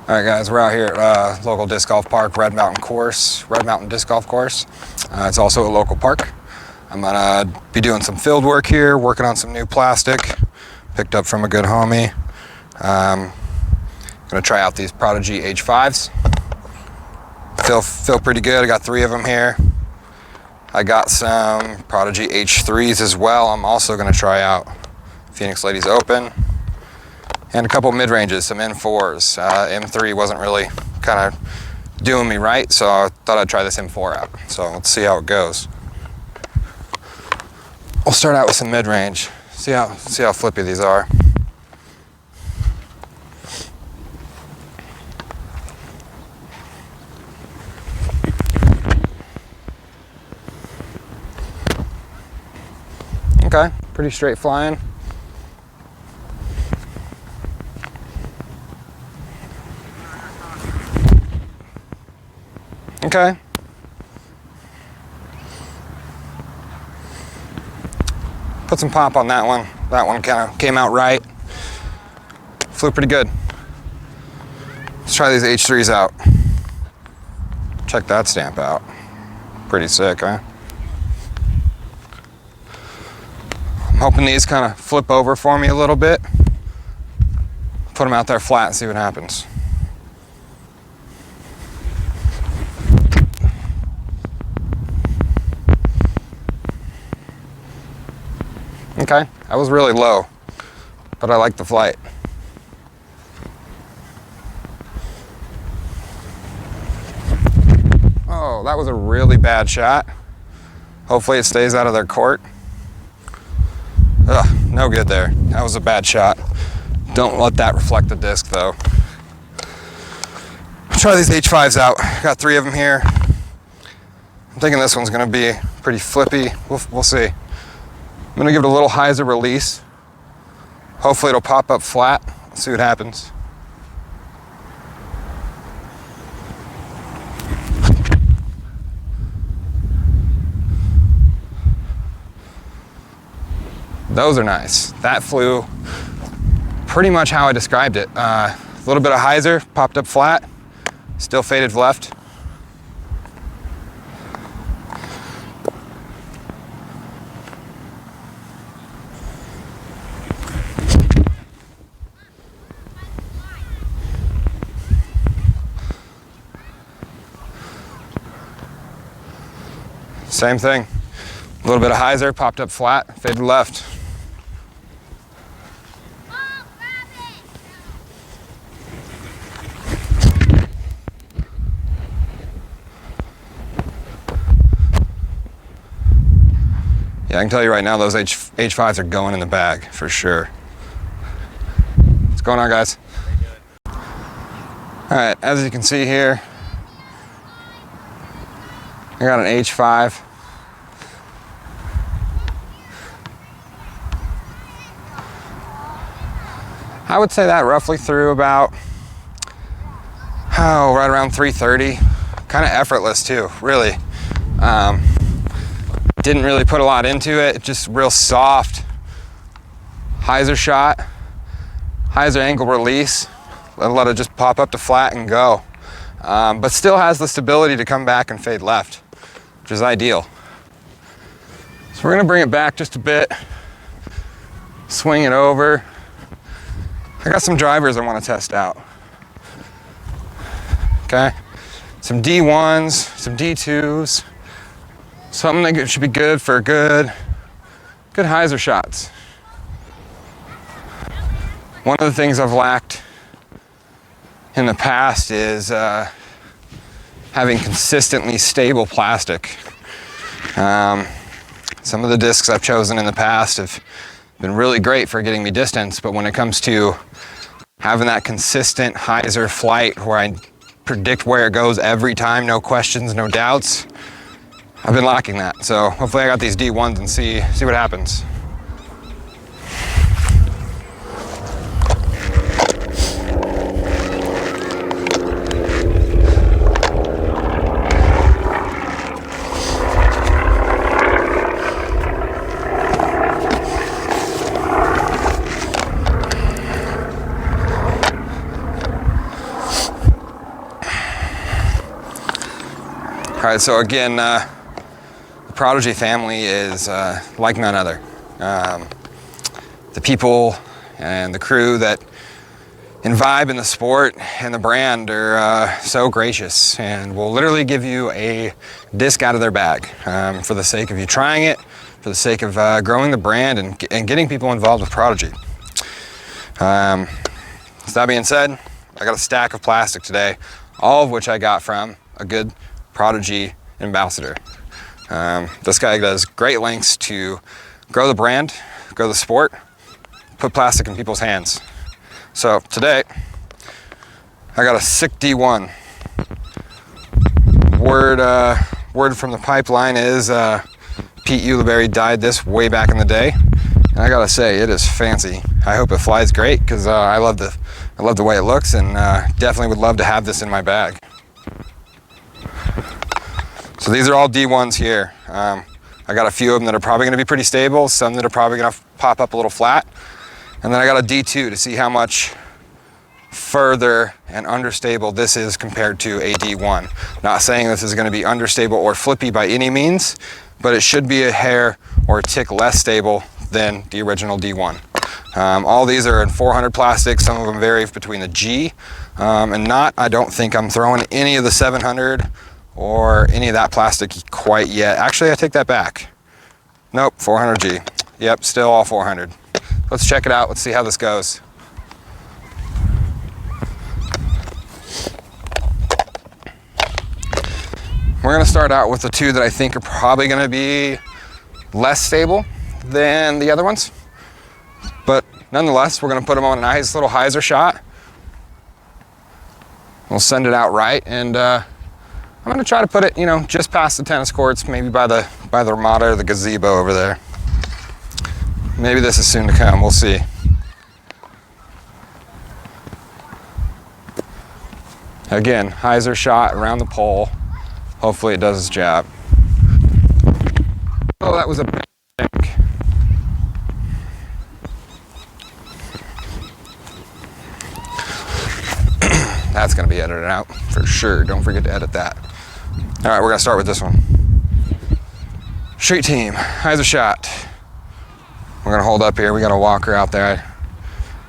All right, guys, we're out here at local disc golf park, Red Mountain Disc Golf Course. It's also a local park. I'm gonna be doing some field work here, working on some new plastic, picked up from a good homie. Gonna try out these Prodigy H5s. Feel pretty good. I got 3 of them here. I got some Prodigy H3s as well. I'm also gonna try out Phoenix Ladies Open. And a couple mid-ranges, some M4s. M3 wasn't really kind of doing me right, so I thought I'd try this M4 out. So let's see how it goes. We'll start out with some mid-range. See how flippy these are. Okay, pretty straight flying. Okay. Put some pop on that one. That one kind of came out right. Flew pretty good. Let's try these H3s out. Check that stamp out. Pretty sick, huh? I'm hoping these kind of flip over for me a little bit. Put them out there flat and see what happens. Okay, that was really low, but I like the flight. Oh, that was a really bad shot. Hopefully it stays out of their court. Ugh, no good there. That was a bad shot. Don't let that reflect the disc though. Try these H5s out. Got 3 of them here. I'm thinking this one's gonna be pretty flippy. We'll see. I'm gonna give it a little hyzer release. Hopefully it'll pop up flat. Let's see what happens. Those are nice. That flew pretty much how I described it. A little bit of hyzer, popped up flat, still faded left. Same thing. A little bit of hyzer, popped up flat, faded left. Yeah, I can tell you right now, those H5s are going in the bag for sure. What's going on, guys? All right, as you can see here, I got an H5. I would say that roughly threw about, right around 330. Kind of effortless too, really. Didn't really put a lot into it, just real soft. Hyzer shot, hyzer angle release. Let it just pop up to flat and go. But still has the stability to come back and fade left, which is ideal. So we're gonna bring it back just a bit, swing it over. I got some drivers I want to test out. Okay, some D1s, some D2s, something that should be good for good hyzer shots. One of the things I've lacked in the past is having consistently stable plastic. Some of the discs I've chosen in the past have been really great for getting me distance, but when it comes to having that consistent hyzer flight where I predict where it goes every time, no questions, no doubts, I've been lacking that. So hopefully I got these D1s and see what happens. right, so again, the Prodigy family is like none other. The people and the crew that vibe in the sport and the brand are so gracious and will literally give you a disc out of their bag for the sake of you trying it, for the sake of growing the brand and getting people involved with Prodigy. So that being said, I got a stack of plastic today, all of which I got from a good Prodigy ambassador. This guy does great lengths to grow the brand, grow the sport, put plastic in people's hands. So today, I got a sick D1. Word from the pipeline is Pete Ulibarri dyed this way back in the day, and I gotta say it is fancy. I hope it flies great because I love the way it looks, and definitely would love to have this in my bag. So these are all D1s here. I got a few of them that are probably gonna be pretty stable, some that are probably gonna pop up a little flat. And then I got a D2 to see how much further and understable this is compared to a D1. Not saying this is going to be understable or flippy by any means, but it should be a hair or a tick less stable than the original D1. All these are in 400 plastic. Some of them vary between the G and not. I don't think I'm throwing any of the 700 or any of that plastic quite yet. Actually, I take that back. Nope, 400G. Yep, still all 400. Let's check it out. Let's see how this goes. We're going to start out with the two that I think are probably going to be less stable than the other ones. But nonetheless, we're going to put them on a nice little hyzer shot. We'll send it out right, and I'm going to try to put it, just past the tennis courts, maybe by the Ramada or the gazebo over there. Maybe this is soon to come, we'll see. Again, hyzer shot around the pole. Hopefully it does its job. Oh, that was a big tank. That's gonna be edited out for sure. Don't forget to edit that. All right, we're gonna start with this one. Street team, hyzer shot. We're gonna hold up here. We got a walker out there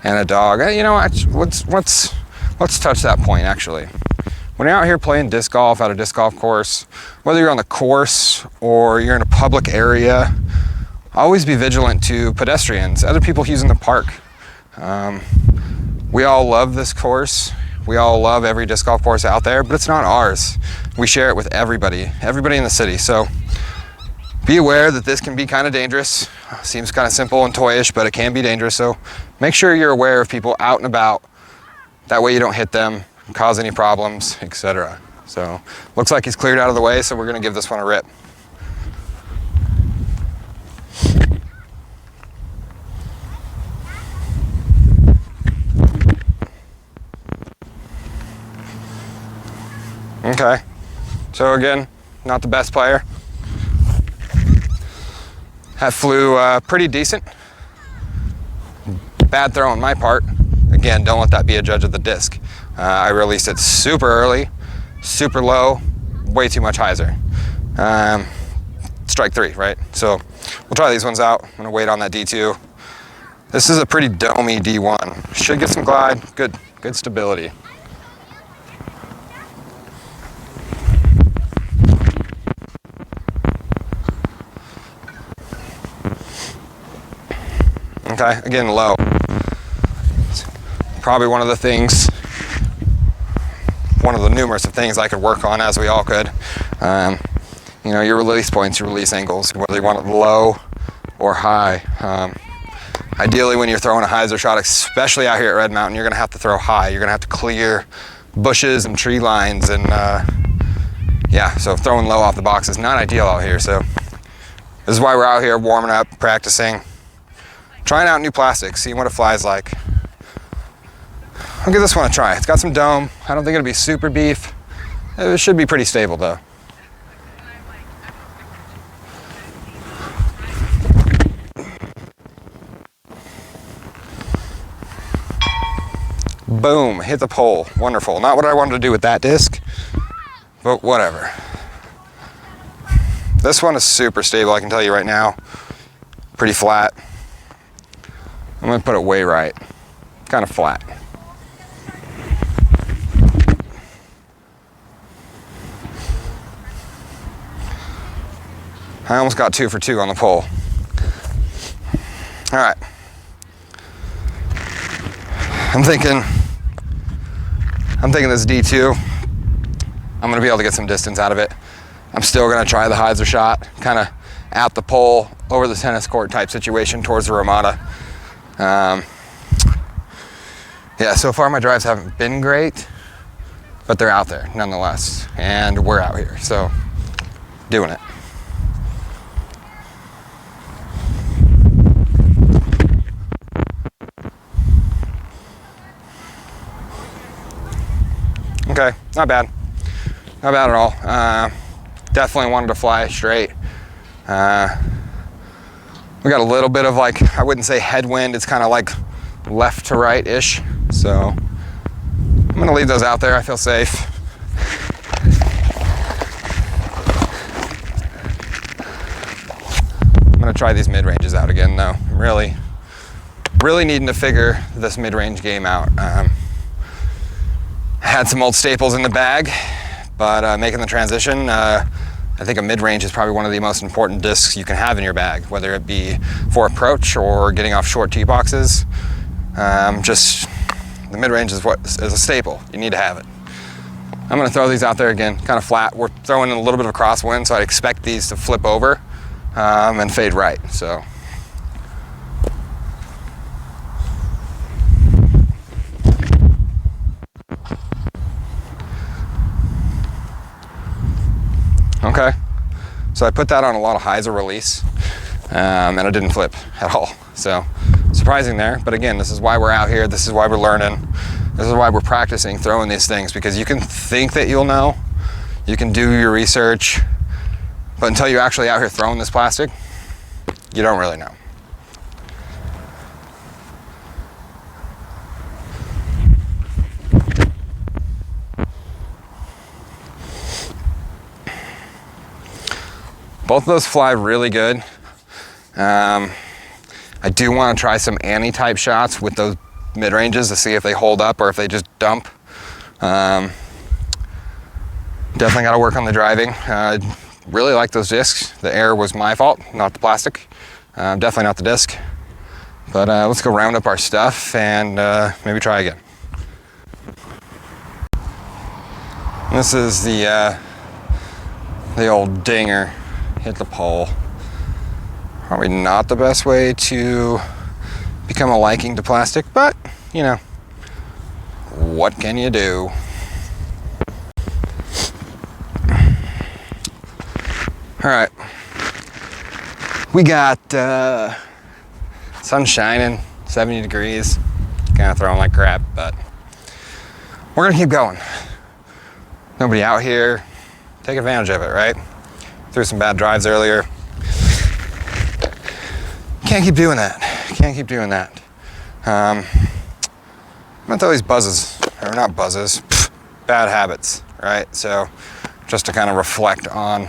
and a dog. You know what? Let's touch that point actually. When you're out here playing disc golf at a disc golf course, whether you're on the course or you're in a public area, always be vigilant to pedestrians, other people using the park. We all love this course. We all love every disc golf course out there, but it's not ours. We share it with everybody in the city. So be aware that this can be kind of dangerous. Seems kind of simple and toyish, but it can be dangerous. So make sure you're aware of people out and about. That way you don't hit them, cause any problems, etc. So looks like he's cleared out of the way, so we're gonna give this one a rip. Okay, so again, not the best player. That flew pretty decent. Bad throw on my part. Again, don't let that be a judge of the disc. I released it super early, super low, way too much hyzer. Strike three, right? So we'll try these ones out. I'm gonna wait on that D2. This is a pretty domey D1. Should get some glide, good stability. Okay, again, low. It's probably one of the things, one of the numerous of things I could work on, as we all could. Your release points, your release angles, whether you want it low or high. Ideally, when you're throwing a hyzer shot, especially out here at Red Mountain, you're gonna have to throw high. You're gonna have to clear bushes and tree lines, and so throwing low off the box is not ideal out here. So this is why we're out here warming up, practicing, trying out new plastics, seeing what it flies like. I'll give this one a try. It's got some dome. I don't think it'll be super beef. It should be pretty stable though. Boom, hit the pole, wonderful. Not what I wanted to do with that disc, but whatever. This one is super stable, I can tell you right now. Pretty flat. I'm gonna put it way right, kind of flat. I almost got 2 for 2 on the pole. All right. I'm thinking this D2, I'm gonna be able to get some distance out of it. I'm still gonna try the hyzer shot, kind of at the pole, over the tennis court type situation towards the Ramada. Yeah, so far my drives haven't been great, but they're out there nonetheless, and we're out here, so doing it. Okay, not bad. Not bad at all. Definitely wanted to fly straight. We got a little bit of like, I wouldn't say headwind, it's kind of like left to right-ish. So I'm gonna leave those out there, I feel safe. I'm gonna try these mid-ranges out again though. I'm really needing to figure this mid-range game out. Had some old staples in the bag, but making the transition, I think a mid-range is probably one of the most important discs you can have in your bag, whether it be for approach or getting off short tee boxes. Just the mid-range is a staple. You need to have it. I'm gonna throw these out there again, kind of flat. We're throwing in a little bit of a crosswind, so I'd expect these to flip over and fade right. So. Okay, so I put that on a lot of hyzer release, and it didn't flip at all. So surprising there, but again, this is why we're out here. This is why we're learning. This is why we're practicing throwing these things, because you can think that you'll know, you can do your research, but until you're actually out here throwing this plastic, you don't really know. Both of those fly really good. I do want to try some Annie type shots with those mid ranges to see if they hold up or if they just dump. Definitely got to work on the driving. Really like those discs. The air was my fault, not the plastic. Definitely not the disc. But let's go round up our stuff and maybe try again. This is the old dinger. Hit the pole. Probably not the best way to become a liking to plastic, but you know, what can you do? All right, we got sun shining, 70 degrees, kind of throwing like crap, but we're gonna keep going. Nobody out here, take advantage of it, right? Threw some bad drives earlier. Can't keep doing that. Can't keep doing that. I'm gonna throw these buzzes, or not buzzes, bad habits, right? So just to kind of reflect on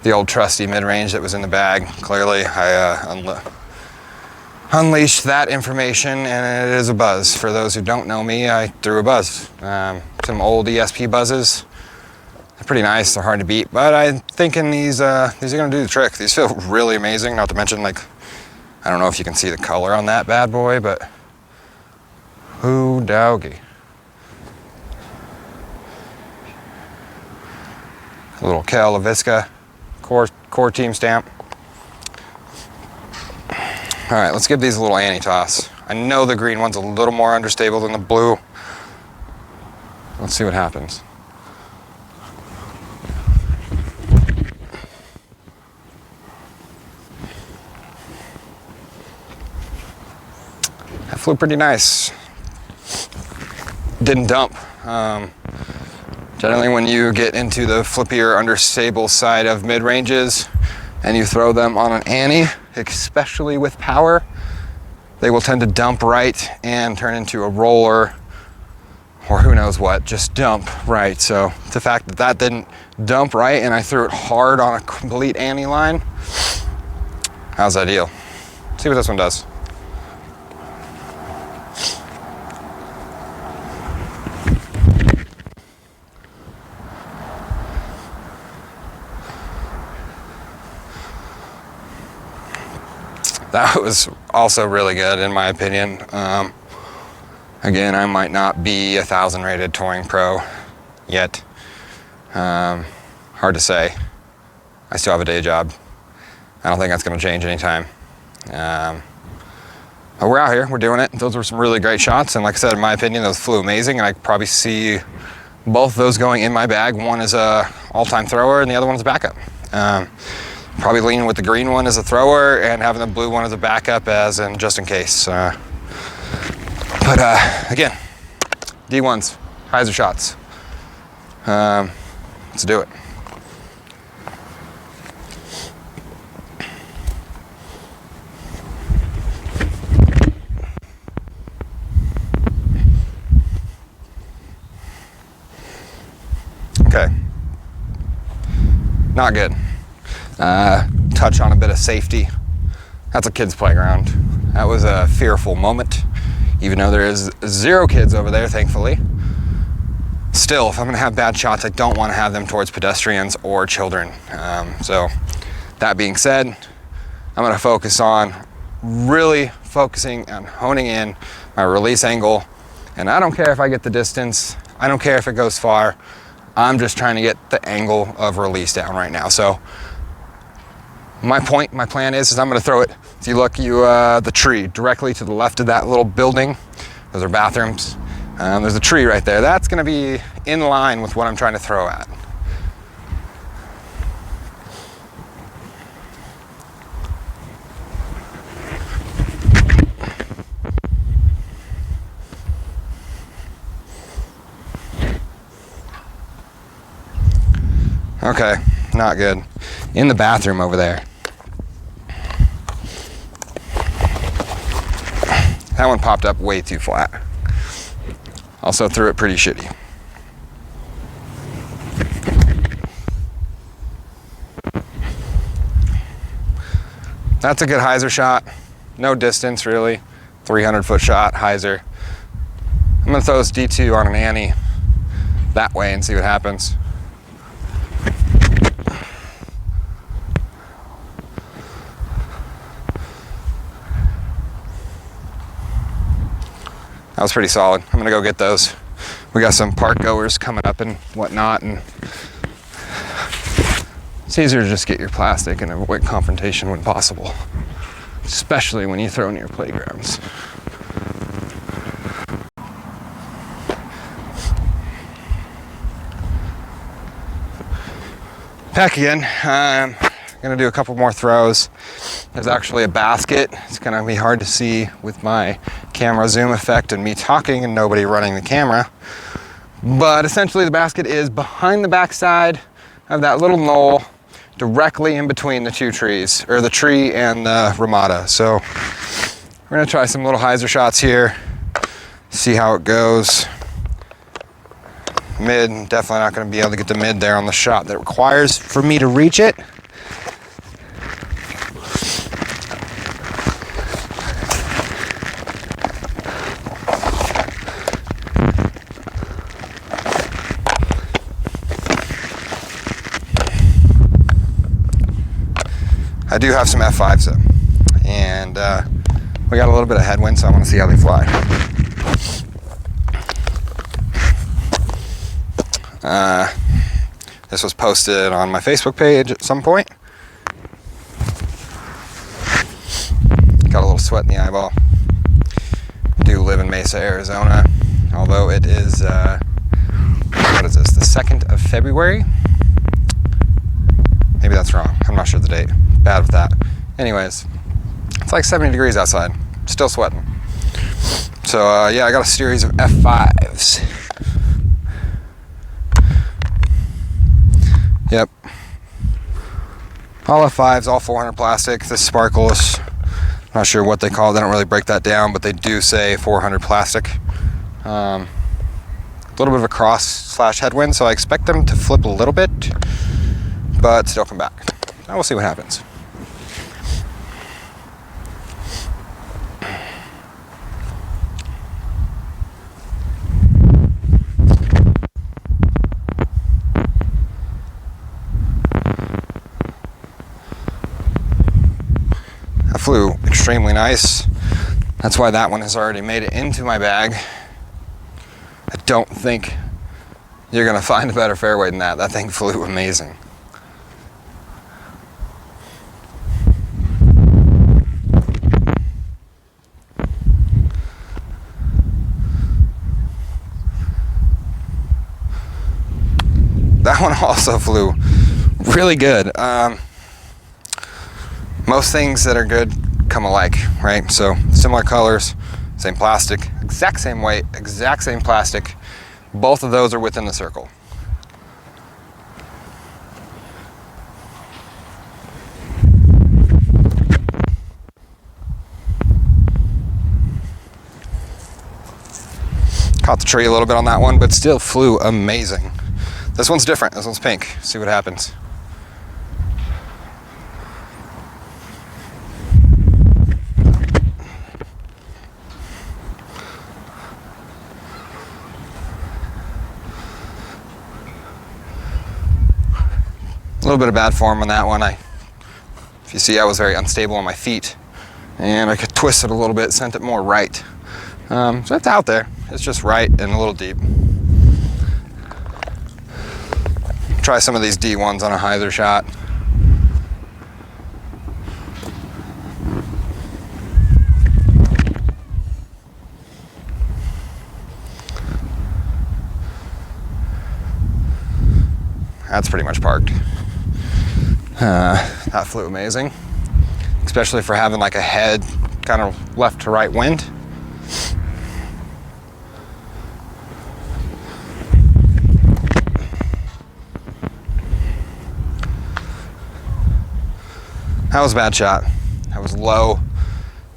the old trusty mid-range that was in the bag. Clearly, I unleashed that information, and it is a buzz. For those who don't know me, I threw a buzz. Some old ESP buzzes. They're pretty nice, they're hard to beat, but I'm thinking these are gonna do the trick. These feel really amazing, not to mention, like, I don't know if you can see the color on that bad boy, but who doggy. A little Cal LaVisca core team stamp. All right, let's give these a little Annie toss. I know the green one's a little more understable than the blue. Let's see what happens. That flew pretty nice. Didn't dump. Generally when you get into the flippier, understable side of mid-ranges and you throw them on an Annie, especially with power, they will tend to dump right and turn into a roller or who knows what, just dump right. So the fact that that didn't dump right and I threw it hard on a complete ante line, that was ideal. See what this one does. That was also really good in my opinion. Again, I might not be 1,000 rated touring pro yet. Hard to say. I still have a day job. I don't think that's going to change anytime. But we're out here, we're doing it. Those were some really great shots, and like I said, in my opinion, those flew amazing, and I could probably see both of those going in my bag. One is a all-time thrower, and the other one's a backup. Probably leaning with the green one as a thrower, and having the blue one as a backup, as in just in case. But again, D1s, hyzer shots. Let's do it. Okay, not good. Touch on a bit of safety. That's a kid's playground. That was a fearful moment, even though there is 0 kids over there, thankfully. Still, if I'm gonna have bad shots, I don't wanna have them towards pedestrians or children. So that being said, I'm gonna focus on really focusing on honing in my release angle. And I don't care if I get the distance. I don't care if it goes far. I'm just trying to get the angle of release down right now. So my plan is I'm gonna throw it, if you look, the tree directly to the left of that little building. Those are bathrooms. There's a tree right there. That's gonna be in line with what I'm trying to throw at. Okay, not good. In the bathroom over there. That one popped up way too flat. Also threw it pretty shitty. That's a good hyzer shot. No distance really. 300-foot shot, hyzer. I'm gonna throw this D2 on an ante that way and see what happens. That was pretty solid. I'm gonna go get those. We got some park goers coming up and whatnot, and it's easier to just get your plastic and avoid confrontation when possible, especially when you throw near playgrounds. Back again. I'm gonna do a couple more throws. There's actually a basket. It's gonna be hard to see with my camera zoom effect and me talking and nobody running the camera. But essentially the basket is behind the backside of that little knoll, directly in between the 2 trees, or the tree and the Ramada. So we're gonna try some little hyzer shots here, see how it goes. Mid, definitely not gonna be able to get the mid there on the shot that requires for me to reach it. I do have some F5s though, and we got a little bit of headwind, so I want to see how they fly. This was posted on my Facebook page at some point. Got a little sweat in the eyeball. Do live in Mesa, Arizona, although it is, what is this, the 2nd of February? Maybe that's wrong, I'm not sure the date. Bad with that. Anyways, it's like 70 degrees outside, still sweating. So yeah, I got a series of F5s. Yep. All F5s, all 400 plastic. This sparkles, not sure what they call it. They don't really break that down, but they do say 400 plastic. little bit of a cross / headwind, so I expect them to flip a little bit, but still come back. Now we'll see what happens. That flew extremely nice. That's why that one has already made it into my bag. I don't think you're gonna find a better fairway than that. That thing flew amazing. That one also flew really good. Most things that are good come alike, right? So similar colors, same plastic, exact same weight, exact same plastic. Both of those are within the circle. Caught the tree a little bit on that one, but still flew amazing. This one's different, this one's pink. See what happens. A little bit of bad form on that one. If you see, I was very unstable on my feet, and I could twist it a little bit, sent it more right. So it's out there. It's just right and a little deep. Try some of these D1s on a hyzer shot. That's pretty much parked. That flew amazing, especially for having like a head kind of left to right wind. That was a bad shot. That was low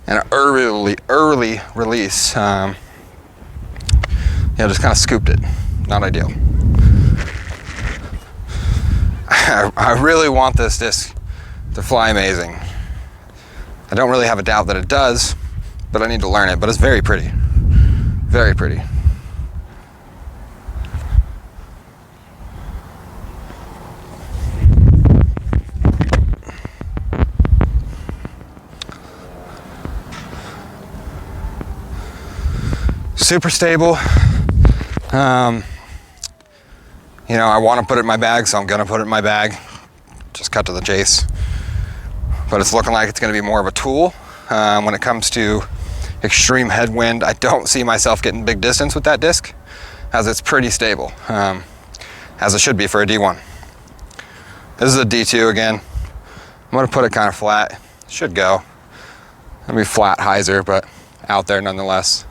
and an early release. Yeah, just kind of scooped it. Not ideal. I really want this disc to fly amazing. I don't really have a doubt that it does, but I need to learn it. But it's very pretty. Very pretty. Super stable. You know, I want to put it in my bag, so I'm going to put it in my bag. Just cut to the chase. But it's looking like it's going to be more of a tool. When it comes to extreme headwind, I don't see myself getting big distance with that disc, as it's pretty stable, as it should be for a D1. This is a D2 again. I'm going to put it kind of flat. Should go. It'll be flat hyzer, but out there nonetheless.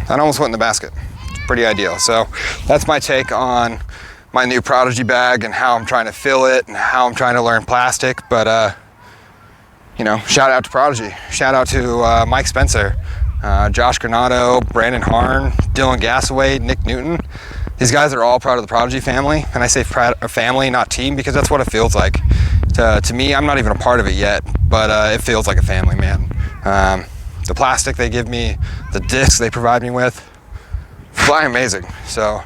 That almost went in the basket. It's pretty ideal. So that's my take on my new Prodigy bag and how I'm trying to fill it and how I'm trying to learn plastic. But you know, shout out to Prodigy. Shout out to Mike Spencer, Josh Granado, Brandon Harn, Dylan Gassaway, Nick Newton. These guys are all part of the Prodigy family. And I say family, not team, because that's what it feels like. To me, I'm not even a part of it yet, but it feels like a family, man. The plastic they give me, the discs they provide me with, fly amazing. So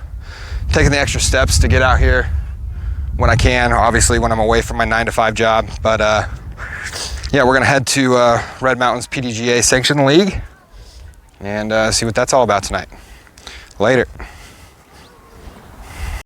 taking the extra steps to get out here when I can, obviously when I'm away from my 9-to-5 job. But yeah, we're gonna head to Red Mountains PDGA Sanctioned League and see what that's all about tonight. Later.